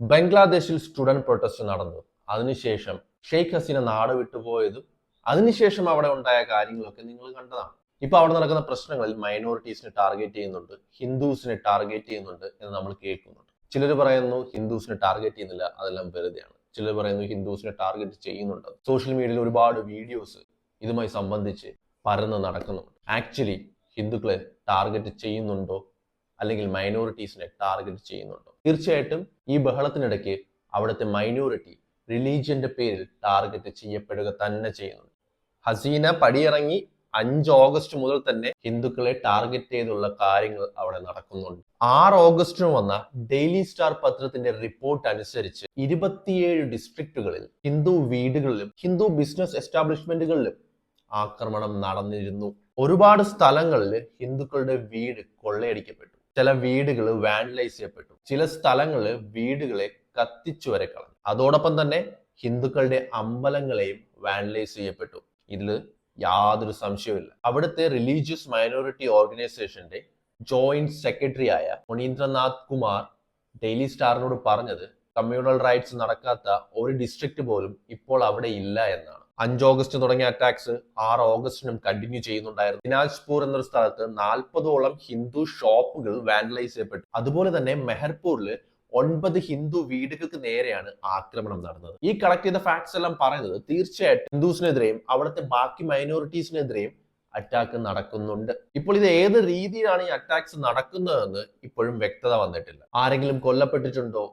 ബംഗ്ലാദേശിൽ student protest നടന്നു. അതിനുശേഷം ഷെയ്ഖ് ഹസീന നാട് വിട്ടുപോയതും അതിനുശേഷം അവിടെ ഉണ്ടായ കാര്യങ്ങളൊക്കെ നിങ്ങൾ കണ്ടതാണ്. ഇപ്പൊ അവിടെ നടക്കുന്ന പ്രശ്നങ്ങളിൽ മൈനോറിറ്റീസിനെ ടാർഗറ്റ് ചെയ്യുന്നുണ്ട്, ഹിന്ദുസിനെ ടാർഗറ്റ് ചെയ്യുന്നുണ്ട് എന്ന് നമ്മൾ കേൾക്കുന്നുണ്ട്. ചിലർ പറയുന്നു ഹിന്ദുസിനെ ടാർഗറ്റ് ചെയ്യുന്നില്ല, അതെല്ലാം വെറുതെയാണ്. ചിലർ പറയുന്നു ഹിന്ദുസിനെ ടാർഗറ്റ് ചെയ്യുന്നുണ്ട്. സോഷ്യൽ മീഡിയയിൽ ഒരുപാട് വീഡിയോസ് ഇതുമായി സംബന്ധിച്ച് പരന്ന് നടക്കുന്നുണ്ട്. ആക്ച്വലി ഹിന്ദുക്കളെ ടാർഗറ്റ് ചെയ്യുന്നുണ്ടോ അല്ലെങ്കിൽ മൈനോറിറ്റീസിനെ ടാർഗറ്റ് ചെയ്യുന്നുണ്ടോ? തീർച്ചയായിട്ടും ഈ ബഹളത്തിനിടയ്ക്ക് അവിടുത്തെ മൈനോറിറ്റി റിലീജിയന്റെ പേരിൽ ടാർഗറ്റ് ചെയ്യപ്പെടുക തന്നെ ചെയ്യുന്നുണ്ട്. ഹസീന പടിയിറങ്ങി 5 ഓഗസ്റ്റ് മുതൽ തന്നെ ഹിന്ദുക്കളെ ടാർഗറ്റ് ചെയ്തുള്ള കാര്യങ്ങൾ അവിടെ നടക്കുന്നുണ്ട്. 6 ഓഗസ്റ്റിന് വന്ന ഡെയിലി സ്റ്റാർ പത്രത്തിന്റെ റിപ്പോർട്ട് അനുസരിച്ച് 27 ഡിസ്ട്രിക്റ്റുകളിൽ ഹിന്ദു വീടുകളിലും ഹിന്ദു ബിസിനസ് എസ്റ്റാബ്ലിഷ്മെന്റുകളിലും ആക്രമണം നടന്നിരുന്നു. ഒരുപാട് സ്ഥലങ്ങളിൽ ഹിന്ദുക്കളുടെ വീട് കൊള്ളയടിക്കപ്പെട്ടു. ചില വീടുകൾ വാൻഡലൈസ് ചെയ്യപ്പെട്ടു. ചില സ്ഥലങ്ങളിൽ വീടുകളെ കത്തിച്ചു വരെ കളഞ്ഞു. അതോടൊപ്പം തന്നെ ഹിന്ദുക്കളുടെ അമ്പലങ്ങളെയും വാൻഡലൈസ് ചെയ്യപ്പെട്ടു. ഇതിൽ യാതൊരു സംശയവുമില്ല. അവിടുത്തെ റിലീജിയസ് മൈനോറിറ്റി ഓർഗനൈസേഷന്റെ ജോയിന്റ് സെക്രട്ടറി ആയ മുനീന്ദ്രനാഥ് കുമാർ ഡെയിലി സ്റ്റാറിനോട് പറഞ്ഞത് കമ്മ്യൂണൽ റൈറ്റ്സ് നടക്കാത്ത ഒരു ഡിസ്ട്രിക്ട് പോലും ഇപ്പോൾ അവിടെ ഇല്ല എന്നാണ്. 5 ഓഗസ്റ്റ് തുടങ്ങിയ അറ്റാക്സ് 6 ഓഗസ്റ്റിനും കണ്ടിന്യൂ ചെയ്യുന്നുണ്ടായിരുന്നു. ദിനാജ്പൂർ എന്നൊരു സ്ഥലത്ത് 40ഓളം ഹിന്ദു ഷോപ്പുകൾ വാൻഡലൈസ് ചെയ്യപ്പെട്ടു. അതുപോലെ തന്നെ മെഹർപൂരിൽ 9 ഹിന്ദു വീടുകൾക്ക് നേരെയാണ് ആക്രമണം നടന്നത്. ഈ കളക്ട് ചെയ്ത ഫാക്ട്സ് എല്ലാം പറയുന്നത് തീർച്ചയായിട്ടും ഹിന്ദുസിനെതിരെയും അവിടുത്തെ ബാക്കി മൈനോറിറ്റീസിനെതിരെയും അറ്റാക്ക് നടക്കുന്നുണ്ട്. ഇപ്പോൾ ഇത് ഏത് രീതിയിലാണ് ഈ അറ്റാക്സ് നടക്കുന്നതെന്ന് ഇപ്പോഴും വ്യക്തത വന്നിട്ടില്ല. ആരെങ്കിലും കൊല്ലപ്പെട്ടിട്ടുണ്ടോ,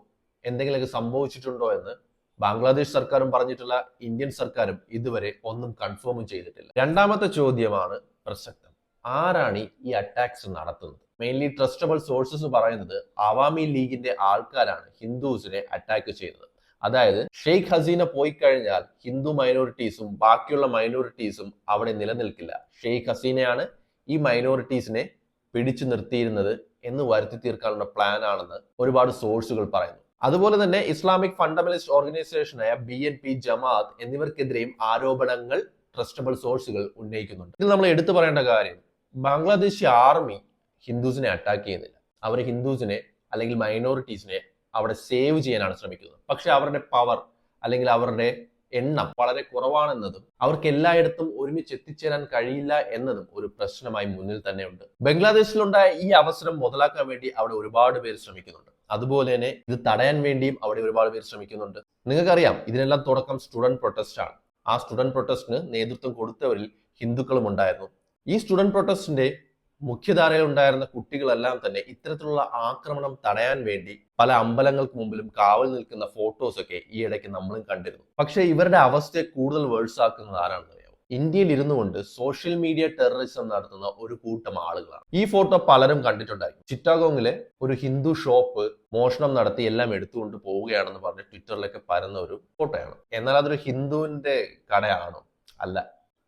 എന്തെങ്കിലുമൊക്കെ സംഭവിച്ചിട്ടുണ്ടോ എന്ന് ബംഗ്ലാദേശ് സർക്കാരും പറഞ്ഞിട്ടില്ല, ഇന്ത്യൻ സർക്കാരും ഇതുവരെ ഒന്നും കൺഫേം ചെയ്തിട്ടില്ല. രണ്ടാമത്തെ ചോദ്യമാണ് പ്രസക്തം. ആരാണ് ഈ അറ്റാക്സ് നടത്തുന്നത്? മെയിൻലി ട്രസ്റ്റബിൾ സോഴ്സസ് പറയുന്നത് അവാമി ലീഗിന്റെ ആൾക്കാരാണ് ഹിന്ദുസിനെ അറ്റാക്ക് ചെയ്തത്. അതായത് ഷെയ്ഖ് ഹസീന പോയി കഴിഞ്ഞാൽ ഹിന്ദു മൈനോറിറ്റീസും ബാക്കിയുള്ള മൈനോറിറ്റീസും അവിടെ നിലനിൽക്കില്ല. ഷെയ്ഖ് ഹസീനയാണ് ഈ മൈനോറിറ്റീസിനെ പിടിച്ചു നിർത്തിയിരുന്നത് എന്ന് വരുത്തി തീർക്കാനുള്ള പ്ലാൻ ആണെന്ന് ഒരുപാട് സോഴ്സുകൾ പറയുന്നു. അതുപോലെ തന്നെ ഇസ്ലാമിക് ഫണ്ടമെന്റലിസ്റ്റ് ഓർഗനൈസേഷനായ BNP ജമാഅത്ത് എന്നിവർക്കെതിരെയും ആരോപണങ്ങൾ ട്രസ്റ്റബിൾ സോഴ്സുകൾ ഉന്നയിക്കുന്നുണ്ട്. ഇതിൽ നമ്മൾ എടുത്തു പറയേണ്ട കാര്യം, ബംഗ്ലാദേശി ആർമി ഹിന്ദുസിനെ അറ്റാക്ക് ചെയ്യുന്നില്ല. അവർ ഹിന്ദുസിനെ അല്ലെങ്കിൽ മൈനോറിറ്റീസിനെ അവിടെ സേവ് ചെയ്യാനാണ് ശ്രമിക്കുന്നത്. പക്ഷെ അവരുടെ പവർ അല്ലെങ്കിൽ അവരുടെ എണ്ണം വളരെ കുറവാണെന്നതും അവർക്ക് എല്ലായിടത്തും ഒരുമിച്ച് എത്തിച്ചേരാൻ കഴിയില്ല എന്നതും ഒരു പ്രശ്നമായി മുന്നിൽ തന്നെ ഉണ്ട്. ബംഗ്ലാദേശിലുണ്ടായ ഈ അവസരം മുതലാക്കാൻ വേണ്ടി അവിടെ ഒരുപാട് പേര് ശ്രമിക്കുന്നുണ്ട്. അതുപോലെ തന്നെ ഇത് തടയാൻ വേണ്ടിയും അവിടെ ഒരുപാട് പേര് ശ്രമിക്കുന്നുണ്ട്. നിങ്ങൾക്കറിയാം, ഇതിനെല്ലാം തുടക്കം സ്റ്റുഡന്റ് പ്രൊട്ടസ്റ്റ് ആണ്. ആ സ്റ്റുഡന്റ് പ്രൊട്ടസ്റ്റിന് നേതൃത്വം കൊടുത്തവരിൽ ഹിന്ദുക്കളും ഉണ്ടായിരുന്നു. ഈ സ്റ്റുഡന്റ് പ്രൊട്ടസ്റ്റിന്റെ മുഖ്യധാരയിൽ ഉണ്ടായിരുന്ന കുട്ടികളെല്ലാം തന്നെ ഇത്തരത്തിലുള്ള ആക്രമണം തടയാൻ വേണ്ടി പല അമ്പലങ്ങൾക്ക് മുമ്പിലും കാവൽ നിൽക്കുന്ന ഫോട്ടോസ് ഒക്കെ ഈ ഇടയ്ക്ക് നമ്മളും കണ്ടിരുന്നു. പക്ഷെ ഇവരുടെ അവസ്ഥയെ കൂടുതൽ വേഴ്സ് ആക്കുന്നത് ആരാണെന്ന് അറിയാമോ? ഇന്ത്യയിൽ ഇരുന്നു കൊണ്ട് സോഷ്യൽ മീഡിയ ടെററിസം നടത്തുന്ന ഒരു കൂട്ടം ആളുകളാണ്. ഈ ഫോട്ടോ പലരും കണ്ടിട്ടുണ്ടായിരിക്കും. ചിറ്റാഗോങ്ങിലെ ഒരു ഹിന്ദു ഷോപ്പ് മോഷണം നടത്തി എല്ലാം എടുത്തുകൊണ്ട് പോവുകയാണെന്ന് പറഞ്ഞ് ട്വിറ്ററിലൊക്കെ പരന്ന ഒരു ഫോട്ടോയാണ്. എന്നാൽ അതൊരു ഹിന്ദുവിന്റെ കടയാണോ? അല്ല,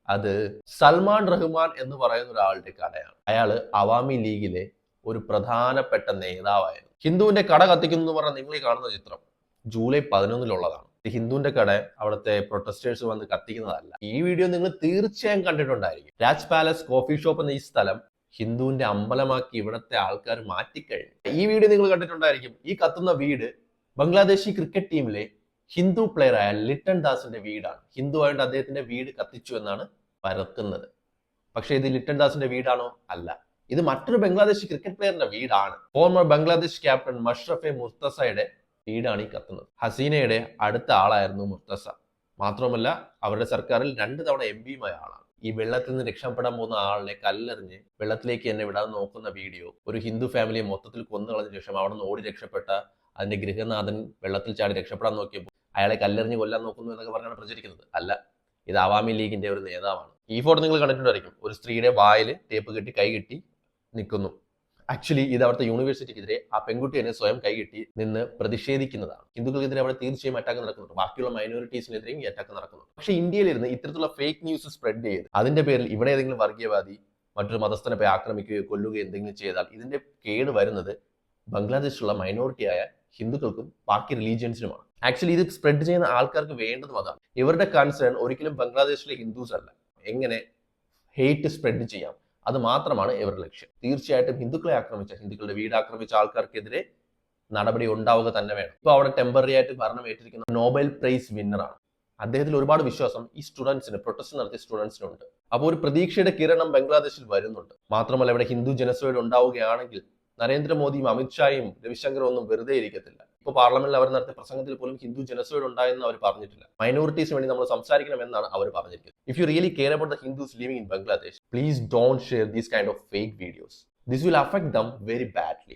അത് സൽമാൻ റഹ്മാൻ എന്ന് പറയുന്ന ഒരാളുടെ കടയാണ്. അയാള് അവാമി ലീഗിലെ ഒരു പ്രധാനപ്പെട്ട നേതാവായിരുന്നു. ഹിന്ദുവിന്റെ കട കത്തിക്കുന്നു എന്ന് പറഞ്ഞാൽ നിങ്ങൾ ഈ കാണുന്ന ചിത്രം ജൂലൈ 11-ലുള്ളതാണ്. ഹിന്ദുവിന്റെ കട അവിടുത്തെ പ്രൊട്ടസ്റ്റേഴ്സ് വന്ന് കത്തിക്കുന്നതല്ല. ഈ വീഡിയോ നിങ്ങൾ തീർച്ചയായും കണ്ടിട്ടുണ്ടായിരിക്കും. രാജ് പാലസ് കോഫി ഷോപ്പ് എന്ന ഈ സ്ഥലം ഹിന്ദുവിന്റെ അമ്പലമാക്കി ഇവിടുത്തെ ആൾക്കാർ മാറ്റിക്കഴിഞ്ഞു. ഈ വീഡിയോ നിങ്ങൾ കണ്ടിട്ടുണ്ടായിരിക്കും. ഈ കത്തുന്ന വീട് ബംഗ്ലാദേശി ക്രിക്കറ്റ് ടീമിലെ ഹിന്ദു പ്ലെയർ ആയ ലിട്ടൺ ദാസിന്റെ വീടാണ്. ഹിന്ദു ആയതുകൊണ്ട് അദ്ദേഹത്തിന്റെ വീട് കത്തിച്ചു എന്നാണ് പരക്കുന്നത്. പക്ഷെ ഇത് ലിട്ടൺ ദാസിന്റെ വീടാണോ? അല്ല, ഇത് മറ്റൊരു ബംഗ്ലാദേശി ക്രിക്കറ്റ് പ്ലെയറിന്റെ വീടാണ്. ഫോർമർ ബംഗ്ലാദേശ് ക്യാപ്റ്റൻ മഷ്റഫെ മുർത്തസയുടെ വീടാണ് ഈ കത്തുന്നത്. ഹസീനയുടെ അടുത്ത ആളായിരുന്നു മുർത്തസ. മാത്രമല്ല അവരുടെ സർക്കാരിൽ 2 തവണ MPയുമായ ആളാണ്. ഈ വെള്ളത്തിൽ നിന്ന് രക്ഷപ്പെടാൻ പോകുന്ന ആളിനെ കല്ലെറിഞ്ഞ് വെള്ളത്തിലേക്ക് എന്നെ വിടാൻ നോക്കുന്ന വീഡിയോ ഒരു ഹിന്ദു ഫാമിലിയെ മൊത്തത്തിൽ കൊന്നുകളഞ്ഞ ശേഷം അവിടെ നിന്ന് ഓടി രക്ഷപ്പെട്ട അതിന്റെ ഗൃഹനാഥൻ വെള്ളത്തിൽ ചാടി രക്ഷപ്പെടാൻ നോക്കിയപ്പോൾ അയാളെ കല്ലെറിഞ്ഞ് കൊല്ലാൻ നോക്കുന്നു എന്നൊക്കെ പറഞ്ഞാണ് പ്രചരിക്കുന്നത്. അല്ല, ഇത് അവാമി ലീഗിന്റെ ഒരു നേതാവാണ്. ഈ ഫോട്ടോ നിങ്ങൾ കണ്ടിട്ടുണ്ടായിരിക്കും. ഒരു സ്ത്രീയുടെ വായിൽ ടേപ്പ് കെട്ടി കൈ കെട്ടി നിൽക്കുന്നു. ആക്ച്വലി ഇത് അവിടുത്തെ യൂണിവേഴ്സിറ്റിക്കെതിരെ ആ പെൺകുട്ടി തന്നെ സ്വയം കൈകെട്ടി നിന്ന് പ്രതിഷേധിക്കുന്നതാണ്. ഹിന്ദുക്കൾക്കെതിരെ അവിടെ തീർച്ചയായും അറ്റാക്ക് നടക്കുന്നുണ്ട്. ബാക്കിയുള്ള മൈനോറിറ്റീസിനെതിരെയും ഈ അറ്റാക്ക് നടക്കുന്നുണ്ട്. പക്ഷേ ഇന്ത്യയിലിരുന്ന് ഇത്തരത്തിലുള്ള ഫേക്ക് ന്യൂസ് സ്പ്രെഡ് ചെയ്ത് അതിന്റെ പേരിൽ ഇവിടെ ഏതെങ്കിലും വർഗീയവാദി മറ്റൊരു മതസ്ഥനെ പോയി ആക്രമിക്കുകയോ കൊല്ലുകയോ എന്തെങ്കിലും ചെയ്താൽ ഇതിന്റെ കേട് വരുന്നത് ബംഗ്ലാദേശിലുള്ള മൈനോറിറ്റിയായ ഹിന്ദുക്കൾക്കും ബാക്കി റിലീജിയൻസിനുമാണ്. ആക്ച്വലി ഇത് സ്പ്രെഡ് ചെയ്യുന്ന ആൾക്കാർക്ക് വേണ്ടതും അതാണ്. ഇവരുടെ കൺസേൺ ഒരിക്കലും ബംഗ്ലാദേശിലെ ഹിന്ദുസ് അല്ല, എങ്ങനെ ഹെയ്റ്റ് സ്പ്രെഡ് ചെയ്യാം, അത് മാത്രമാണ് ഇവരുടെ ലക്ഷ്യം. തീർച്ചയായിട്ടും ഹിന്ദുക്കളെ ആക്രമിച്ച, ഹിന്ദുക്കളുടെ വീട് ആക്രമിച്ച ആൾക്കാർക്കെതിരെ നടപടി ഉണ്ടാവുക തന്നെ വേണം. ഇപ്പോൾ അവിടെ ടെമ്പററി ആയിട്ട് ഭരണം ഏറ്റിരിക്കുന്ന നോബൽ പ്രൈസ് വിന്നറാണ്. അദ്ദേഹത്തിൽ ഒരുപാട് വിശ്വാസം ഈ പ്രൊട്ടസ്റ്റ് നടത്തിയ സ്റ്റുഡൻസിനുണ്ട്. അപ്പോൾ ഒരു പ്രതീക്ഷയുടെ കിരണം ബംഗ്ലാദേശിൽ വരുന്നുണ്ട്. മാത്രമല്ല ഇവിടെ ഹിന്ദു ജനസോയിഡ് ഉണ്ടാവുകയാണെങ്കിൽ നരേന്ദ്രമോദിയും അമിത്ഷായും രവിശങ്കറും ഒന്നും വെറുതെ ഇരിക്കത്തില്ല. ഇപ്പോൾ പാർലമെന്റിൽ അവർ നടത്തിയ പ്രസംഗത്തിൽ പോലും ഹിന്ദു ജനസോയിഡ് ഉണ്ടായെന്ന് അവർ പറഞ്ഞിട്ടില്ല. മൈനോറിറ്റീസിന് വേണ്ടി നമ്മൾ സംസാരിക്കണമെന്നാണ് അവർ പറഞ്ഞിരിക്കുന്നത്. If you really care about the Hindus living in Bangladesh, please don't share these kind of fake videos. This will affect them very badly.